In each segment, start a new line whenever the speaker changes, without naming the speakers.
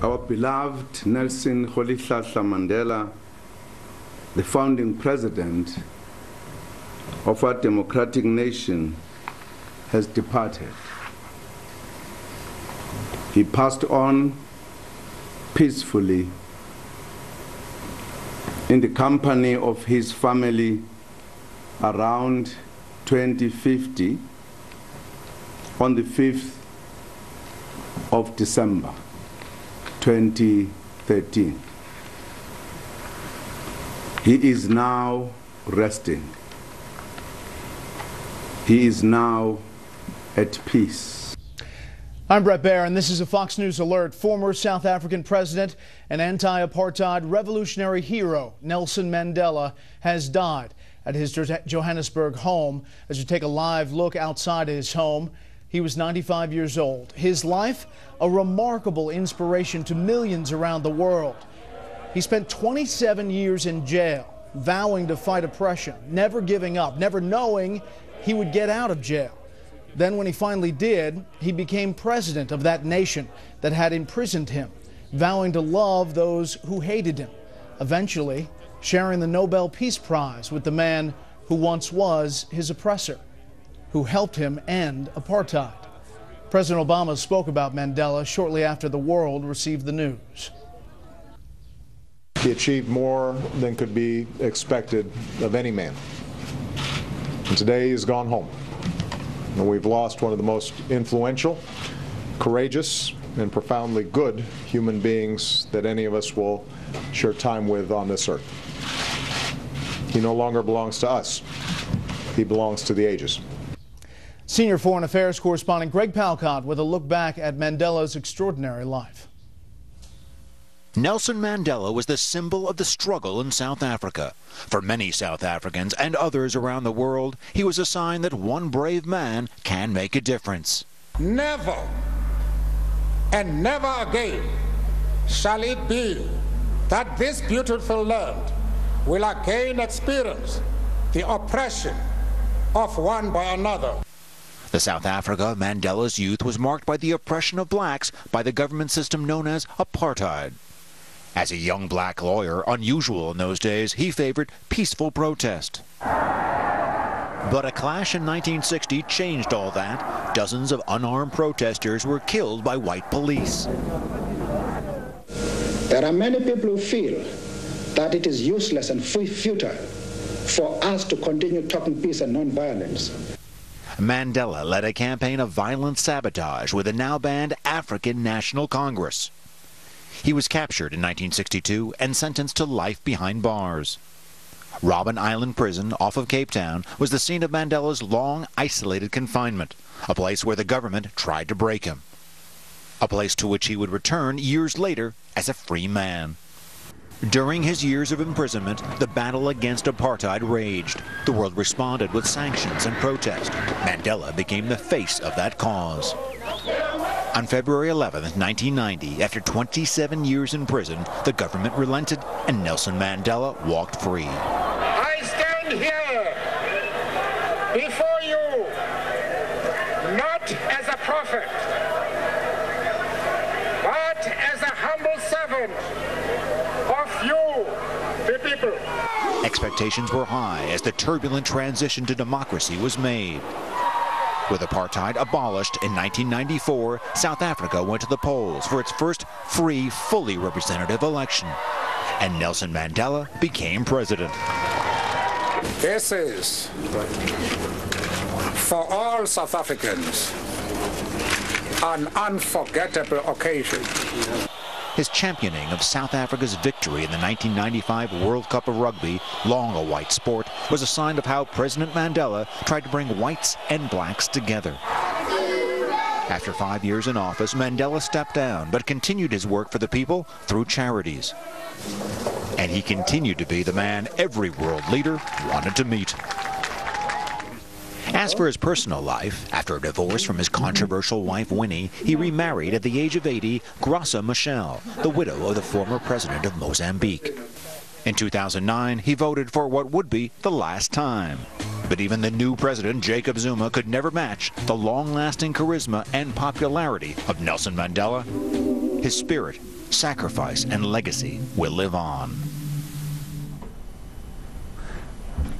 our beloved Nelson Rolihlahla Mandela, the founding president of our democratic nation, has departed. He passed on peacefully in the company of his family around 2050 on the 5th of December 2013. He is now resting. He is now at peace.
I'm Brett Baer, and this is a Fox News alert. Former South African president and anti-apartheid revolutionary hero Nelson Mandela has died at his Johannesburg home. As you take a live look outside his home, he was 95 years old. His life, a remarkable inspiration to millions around the world. He spent 27 years in jail, vowing to fight oppression, never giving up, never knowing he would get out of jail. Then when he finally did, he became president of that nation that had imprisoned him, vowing to love those who hated him, eventually sharing the Nobel Peace Prize with the man who once was his oppressor, who helped him end apartheid. President Obama spoke about Mandela shortly after the world received the news.
He achieved more than could be expected of any man. And today he's gone home. And we've lost one of the most influential, courageous, and profoundly good human beings that any of us will share time with on this earth. He no longer belongs to us. He belongs to the ages.
Senior Foreign Affairs correspondent Greg Palcott with a look back at Mandela's extraordinary life.
Nelson Mandela was the symbol of the struggle in South Africa. For many South Africans and others around the world, he was a sign that one brave man can make a difference.
Never and never again shall it be that this beautiful land will again experience the oppression of one by another.
The South Africa of Mandela's youth was marked by the oppression of blacks by the government system known as apartheid. As a young black lawyer, unusual in those days, he favored peaceful protest. But a clash in 1960 changed all that. Dozens of unarmed protesters were killed by white police.
There are many people who feel that it is useless and futile for us to continue talking peace and non-violence.
Mandela led a campaign of violent sabotage with the now banned African National Congress. He was captured in 1962 and sentenced to life behind bars. Robben Island Prison off of Cape Town was the scene of Mandela's long, isolated confinement, a place where the government tried to break him, a place to which he would return years later as a free man. During his years of imprisonment, the battle against apartheid raged. The world responded with sanctions and protest. Mandela became the face of that cause. On February 11, 1990, after 27 years in prison, the government relented and Nelson Mandela walked free.
I stand here before you not as a prophet, but as a humble servant of you, the people.
Expectations were high as the turbulent transition to democracy was made. With apartheid abolished in 1994, South Africa went to the polls for its first free, fully representative election. And Nelson Mandela became president.
This is, for all South Africans, an unforgettable occasion.
His championing of South Africa's victory in the 1995 World Cup of Rugby, long a white sport, was a sign of how President Mandela tried to bring whites and blacks together. After 5 years in office, Mandela stepped down, but continued his work for the people through charities. And he continued to be the man every world leader wanted to meet. As for his personal life, after a divorce from his controversial wife Winnie, he remarried at the age of 80 Graça Machel, the widow of the former president of Mozambique. In 2009, he voted for what would be the last time. But even the new president, Jacob Zuma, could never match the long-lasting charisma and popularity of Nelson Mandela. his spirit, sacrifice, and legacy will live on.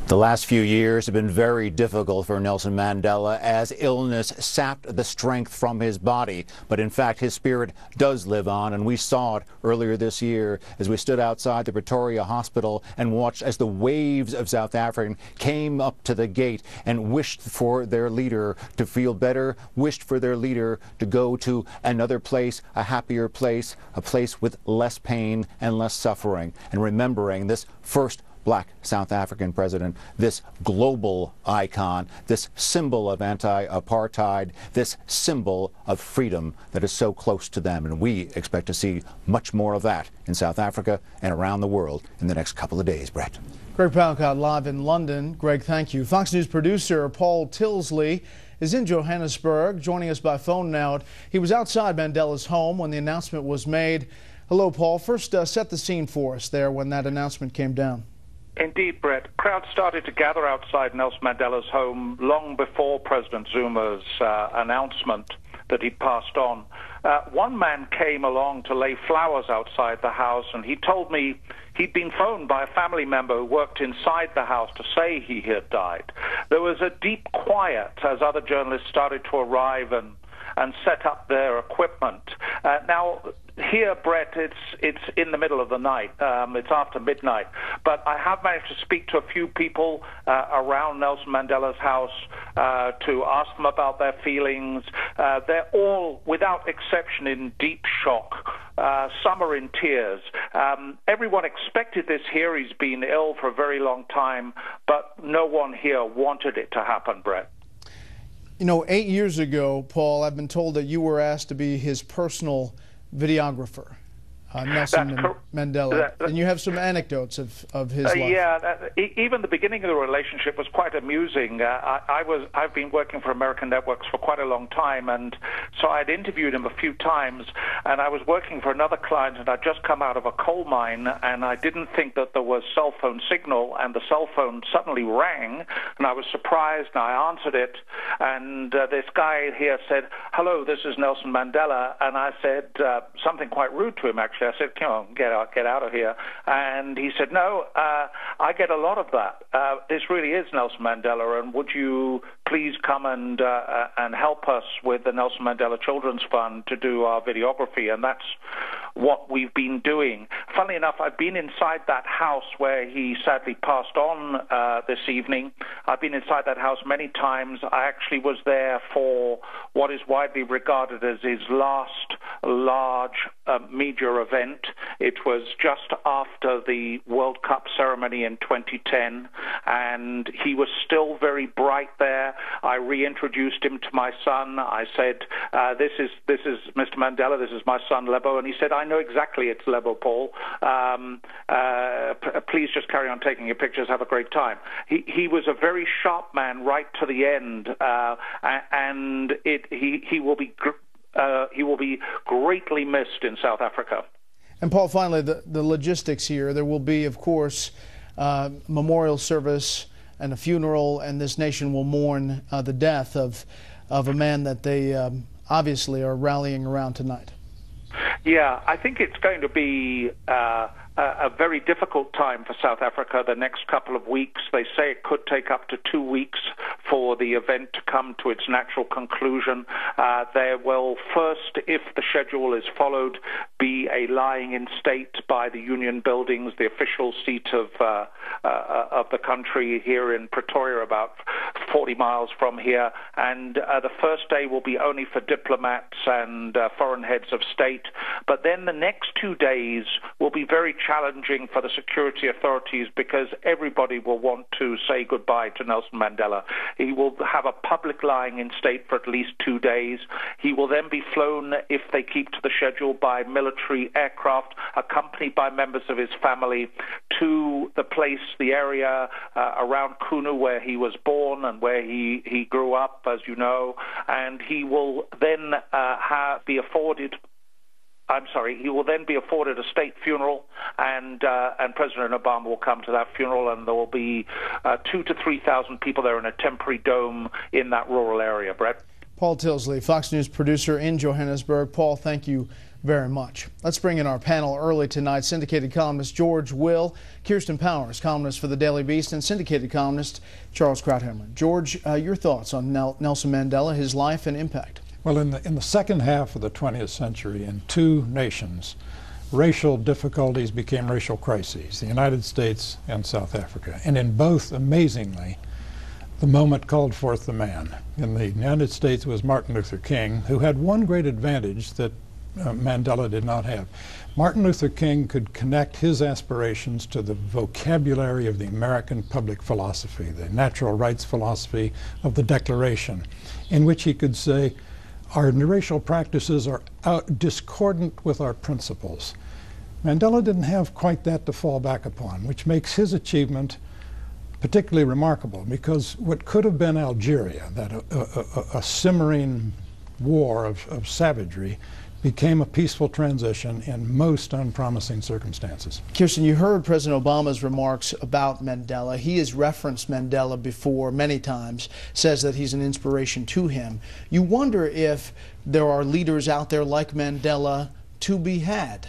The last few years have been very difficult for Nelson Mandela as illness sapped the strength from his body. But in fact, his spirit does live on, and we saw it earlier this year as we stood outside the Pretoria Hospital and watched as the waves of South Africans came up to the gate and wished for their leader to feel better, wished for their leader to go to another place, a happier place, a place with less pain and less suffering. And remembering this first Black South African president, this global icon, this symbol of anti-apartheid, this symbol of freedom that is so close to them. And we expect to see much more of that in South Africa and around the world in the next couple of days, Brett.
Greg Palcott live in London. Greg, thank you. Fox News producer Paul Tilsley is in Johannesburg, joining us by phone now. He was outside Mandela's home when the announcement was made. Hello, Paul. First, set the scene for us there when that announcement came down.
Indeed, Brett. Crowds started to gather outside Nelson Mandela's home long before President Zuma's announcement that he passed on. One man came along to lay flowers outside the house, and he told me he'd been phoned by a family member who worked inside the house to say he had died. There was a deep quiet as other journalists started to arrive and set up their equipment. Now, here, Brett, it's in the middle of the night. It's after midnight. But I have managed to speak to a few people around Nelson Mandela's house to ask them about their feelings. They're all, without exception, in deep shock. Some are in tears. Everyone expected this here. He's been ill for a very long time, but no one here wanted it to happen, Brett.
You know, 8 years ago, Paul, I've been told that you were asked to be his personal videographer, Nelson Mandela, and you have some anecdotes of his life.
Yeah, even the beginning of the relationship was quite amusing. I've been working for American networks for quite a long time, and so I'd interviewed him a few times, and I was working for another client, and I'd just come out of a coal mine, and I didn't think that there was cell phone signal, and the cell phone suddenly rang, and I was surprised, and I answered it, and this guy here said, "Hello, this is Nelson Mandela," and I said something quite rude to him, actually. I said, "Come on, get out of here." And he said, "No, I get a lot of that. This really is Nelson Mandela, and would you please come and help us with the Nelson Mandela Children's Fund to do our videography?" And that's what we've been doing. Funnily enough, I've been inside that house where he sadly passed on this evening. I've been inside that house many times. I actually was there for what is widely regarded as his last large media event. It was just after the World Cup ceremony in 2010, and he was still very bright there. I reintroduced him to my son. I said, this is Mr. Mandela, this is my son Lebo, and he said, "I know exactly it's Lebo, Paul. Please just carry on taking your pictures, have a great time." He was a very sharp man right to the end, and he will be greatly missed in South Africa.
And Paul, finally, the logistics here. There will be, of course, memorial service and a funeral, and this nation will mourn the death of a man that they obviously are rallying around tonight.
Yeah, I think it's going to be a very difficult time for South Africa the next couple of weeks. They say it could take up to 2 weeks for the event to come to its natural conclusion. There will first, if the schedule is followed, be a lying in state by the Union Buildings, the official seat of the country here in Pretoria, about 40 miles from here. And the first day will be only for diplomats and foreign heads of state. But then the next 2 days will be very challenging for the security authorities because everybody will want to say goodbye to Nelson Mandela. He will have a public lying in state for at least 2 days. He will then be flown, if they keep to the schedule, by military aircraft, accompanied by members of his family, to the place, the area around Kunu where he was born and where he grew up, as you know, and he will then be afforded a state funeral, and President Obama will come to that funeral, and there will be 2,000 to 3,000 people there in a temporary dome in that rural area, Brett.
Paul Tilsley, Fox News producer in Johannesburg. Paul, thank you very much. Let's bring in our panel early tonight. Syndicated columnist George Will, Kirsten Powers, columnist for the Daily Beast, and syndicated columnist Charles Krauthammer. George, your thoughts on Nelson Mandela, his life and impact?
Well, in the second half of the 20th century, in two nations, racial difficulties became racial crises, the United States and South Africa. And in both, amazingly, the moment called forth the man. In the United States was Martin Luther King, who had one great advantage that Mandela did not have. Martin Luther King could connect his aspirations to the vocabulary of the American public philosophy, the natural rights philosophy of the Declaration, in which he could say, our racial practices are discordant with our principles. Mandela didn't have quite that to fall back upon, which makes his achievement particularly remarkable, because what could have been Algeria, that a simmering war of savagery, became a peaceful transition in most unpromising circumstances.
Kirsten, you heard President Obama's remarks about Mandela. He has referenced Mandela before many times, says that he's an inspiration to him. You wonder if there are leaders out there like Mandela to be had.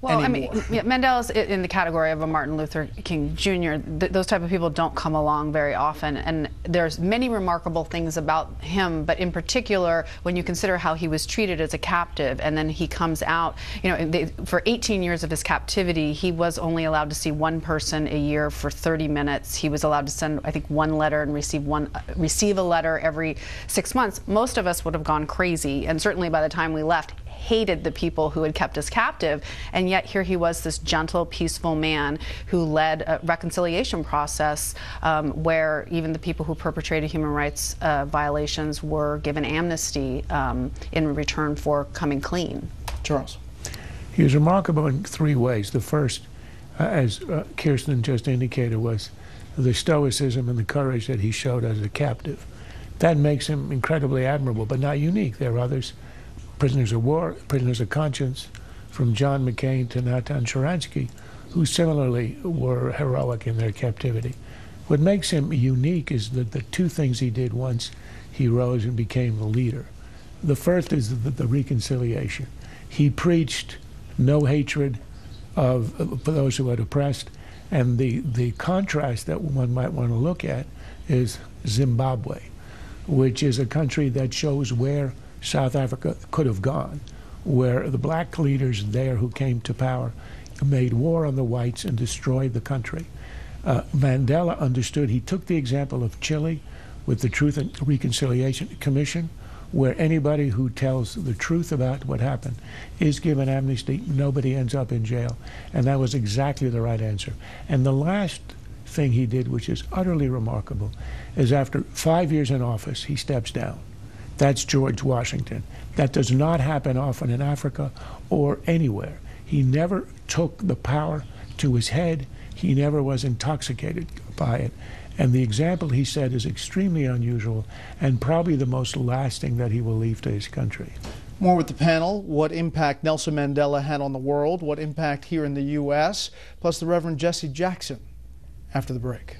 Well,
anymore.
I mean, Mandela's in the category of a Martin Luther King Jr. Those type of people don't come along very often, and there's many remarkable things about him, but in particular, when you consider how he was treated as a captive, and then he comes out, you know, for 18 years of his captivity, he was only allowed to see one person a year for 30 minutes. He was allowed to send, I think, one letter and receive a letter every 6 months. Most of us would have gone crazy, and certainly by the time we left, hated the people who had kept us captive, and yet here he was, this gentle, peaceful man who led a reconciliation process where even the people who perpetrated human rights violations were given amnesty in return for coming clean.
Charles.
He was remarkable in three ways. The first, as Kirsten just indicated, was the stoicism and the courage that he showed as a captive. That makes him incredibly admirable, but not unique. There are others, prisoners of war, prisoners of conscience, from John McCain to Natan Sharansky, who similarly were heroic in their captivity. What makes him unique is that the two things he did once he rose and became the leader. The first is the reconciliation. He preached no hatred of those who had oppressed, and the contrast that one might want to look at is Zimbabwe, which is a country that shows where South Africa could have gone, where the black leaders there who came to power made war on the whites and destroyed the country. Mandela understood. He took the example of Chile with the Truth and Reconciliation Commission, where anybody who tells the truth about what happened is given amnesty. Nobody ends up in jail. And that was exactly the right answer. And the last thing he did, which is utterly remarkable, is after 5 years in office, he steps down. That's George Washington. That does not happen often in Africa or anywhere. He never took the power to his head. He never was intoxicated by it. And the example he set is extremely unusual and probably the most lasting that he will leave to his country.
More with the panel, what impact Nelson Mandela had on the world, what impact here in the U.S., plus the Reverend Jesse Jackson after the break.